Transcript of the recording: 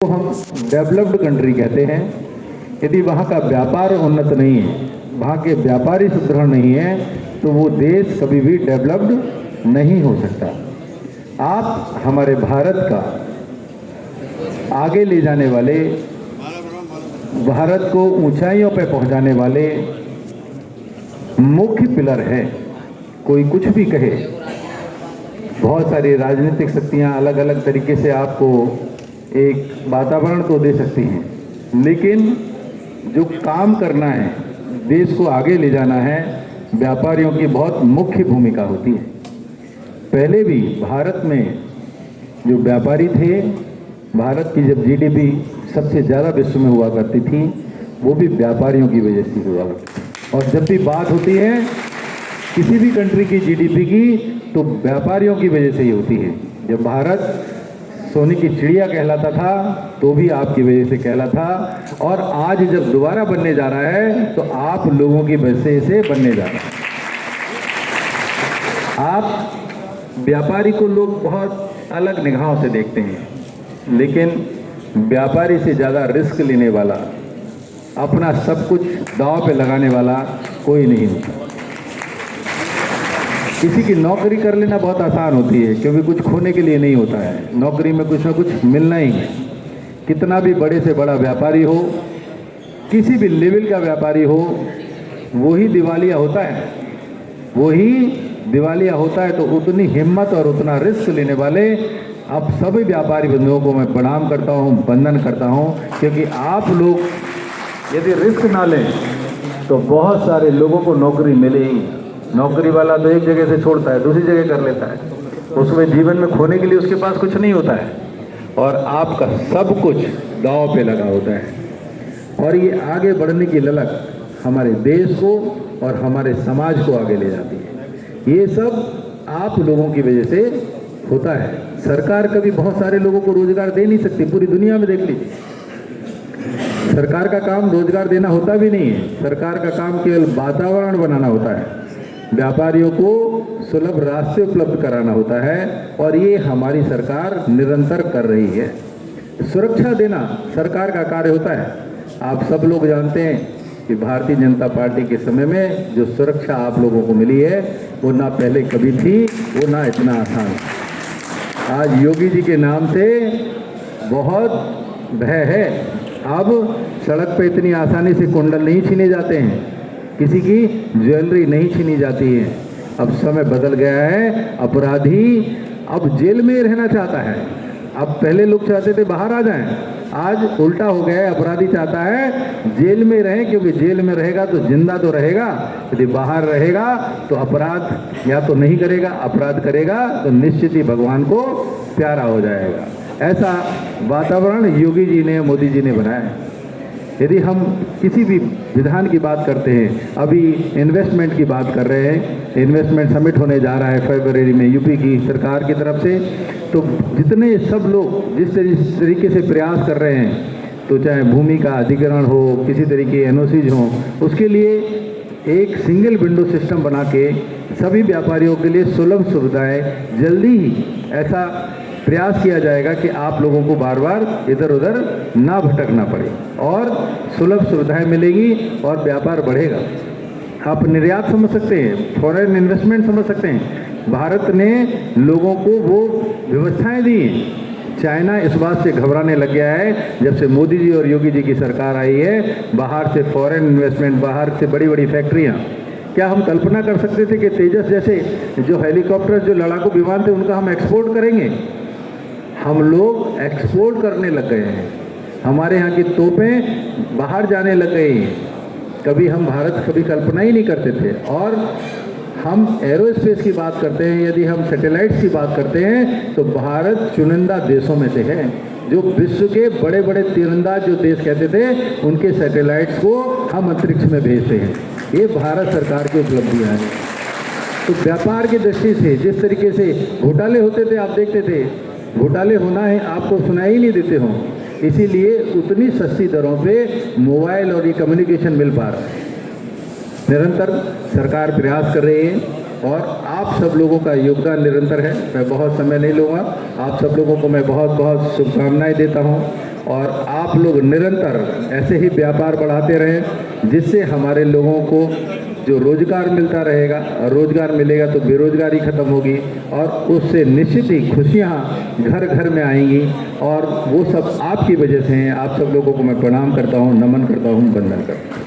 को हम developed country कहते हैं। यदि वहाँ का व्यापार उन्नत नहीं है, वहाँ के व्यापारी सुदृढ़ नहीं है, तो वो देश कभी भी डेवलप्ड नहीं हो सकता। आप हमारे भारत का आगे ले जाने वाले, भारत को ऊंचाइयों पर पहुंचाने वाले मुख्य पिलर है। कोई कुछ भी कहे, बहुत सारी राजनीतिक शक्तियां अलग अलग तरीके से आपको एक वातावरण तो दे सकती हैं, लेकिन जो काम करना है, देश को आगे ले जाना है, व्यापारियों की बहुत मुख्य भूमिका होती है। पहले भी भारत में जो व्यापारी थे, भारत की जब जीडीपी सबसे ज़्यादा विश्व में हुआ करती थी, वो भी व्यापारियों की वजह से हुआ करती थी। और जब भी बात होती है किसी भी कंट्री की जीडीपी की, तो व्यापारियों की वजह से ही होती है। जब भारत सोने की चिड़िया कहलाता था, तो भी आपकी वजह से कहला था, और आज जब दोबारा बनने जा रहा है, तो आप लोगों की वजह से बनने जा रहा है। आप व्यापारी को लोग बहुत अलग निगाहों से देखते हैं, लेकिन व्यापारी से ज़्यादा रिस्क लेने वाला, अपना सब कुछ दांव पे लगाने वाला कोई नहीं होता। किसी की नौकरी कर लेना बहुत आसान होती है, क्योंकि कुछ खोने के लिए नहीं होता है। नौकरी में कुछ ना कुछ मिलना ही है। कितना भी बड़े से बड़ा व्यापारी हो, किसी भी लेवल का व्यापारी हो, वही दिवालिया होता है। वही दिवालिया होता है। तो उतनी हिम्मत और उतना रिस्क लेने वाले अब सभी व्यापारी बंधुओं को मैं प्रणाम करता हूँ, वंदन करता हूँ, क्योंकि आप लोग यदि रिस्क ना लें तो बहुत सारे लोगों को नौकरी मिलेगी। नौकरी वाला तो एक जगह से छोड़ता है, दूसरी जगह कर लेता है। उसमें जीवन में खोने के लिए उसके पास कुछ नहीं होता है, और आपका सब कुछ दांव पे लगा होता है। और ये आगे बढ़ने की ललक हमारे देश को और हमारे समाज को आगे ले जाती है। ये सब आप लोगों की वजह से होता है। सरकार कभी बहुत सारे लोगों को रोजगार दे नहीं सकती। पूरी दुनिया में देख लीजिए, सरकार का काम रोजगार देना होता भी नहीं है। सरकार का काम केवल वातावरण बनाना होता है, व्यापारियों को सुलभ रास्ते उपलब्ध कराना होता है, और ये हमारी सरकार निरंतर कर रही है। सुरक्षा देना सरकार का कार्य होता है। आप सब लोग जानते हैं कि भारतीय जनता पार्टी के समय में जो सुरक्षा आप लोगों को मिली है, वो ना पहले कभी थी, वो ना इतना आसान। आज योगी जी के नाम से बहुत भय है। अब सड़क पे इतनी आसानी से कुंडल नहीं छीने जाते हैं, किसी की ज्वेलरी नहीं छीनी जाती है। अब समय बदल गया है। अपराधी अब जेल में रहना चाहता है। अब पहले लोग चाहते थे बाहर आ जाएं, आज उल्टा हो गया है। अपराधी चाहता है जेल में रहे, क्योंकि जेल में रहेगा तो जिंदा तो रहेगा, यदि बाहर रहेगा तो अपराध या तो नहीं करेगा, अपराध करेगा तो निश्चित ही भगवान को प्यारा हो जाएगा। ऐसा वातावरण योगी जी ने, मोदी जी ने बनाया है। यदि हम किसी भी विधान की बात करते हैं, अभी इन्वेस्टमेंट की बात कर रहे हैं, इन्वेस्टमेंट समिट होने जा रहा है फरवरी में यूपी की सरकार की तरफ से, तो जितने सब लोग जिस तरीके से प्रयास कर रहे हैं, तो चाहे भूमि का अधिग्रहण हो, किसी तरीके एनओसीज हो, उसके लिए एक सिंगल विंडो सिस्टम बना के सभी व्यापारियों के लिए सुलभ सुविधाएं जल्दी ही ऐसा प्रयास किया जाएगा कि आप लोगों को बार बार इधर उधर ना भटकना पड़े, और सुलभ सुविधाएं मिलेगी और व्यापार बढ़ेगा। आप निर्यात समझ सकते हैं, फॉरेन इन्वेस्टमेंट समझ सकते हैं। भारत ने लोगों को वो व्यवस्थाएं दी। चाइना इस बात से घबराने लग गया है जब से मोदी जी और योगी जी की सरकार आई है। बाहर से फॉरेन इन्वेस्टमेंट, बाहर से बड़ी बड़ी फैक्ट्रियाँ। क्या हम कल्पना कर सकते थे कि तेजस जैसे जो हेलीकॉप्टर, जो लड़ाकू विमान थे, उनका हम एक्सपोर्ट करेंगे? हम लोग एक्सपोर्ट करने लग गए हैं। हमारे यहाँ की तोपें बाहर जाने लग गई हैं। कभी हम भारत कभी कल्पना ही नहीं करते थे। और हम एरोस्पेस की बात करते हैं, यदि हम सैटेलाइट्स की बात करते हैं, तो भारत चुनिंदा देशों में से है जो विश्व के बड़े बड़े तीरंदाज जो देश कहते थे, उनके सैटेलाइट्स को हम अंतरिक्ष में भेजते हैं। ये भारत सरकार की उपलब्धियाँ हैं। तो व्यापार की दृष्टि से जिस तरीके से घोटाले होते थे, आप देखते थे, घोटाले होना है आपको सुनाई ही नहीं देते हों, इसीलिए उतनी सस्ती दरों पे मोबाइल और ये कम्युनिकेशन मिल पा रहा है। निरंतर सरकार प्रयास कर रही है, और आप सब लोगों का योगदान निरंतर है। मैं बहुत समय नहीं लूँगा। आप सब लोगों को मैं बहुत बहुत शुभकामनाएं देता हूँ। और आप लोग निरंतर ऐसे ही व्यापार बढ़ाते रहें, जिससे हमारे लोगों को जो रोजगार मिलता रहेगा, रोजगार मिलेगा तो बेरोजगारी खत्म होगी और उससे निश्चित ही खुशियाँ घर घर में आएंगी। और वो सब आपकी वजह से हैं। आप सब लोगों को मैं प्रणाम करता हूँ, नमन करता हूँ, वंदन करता हूँ।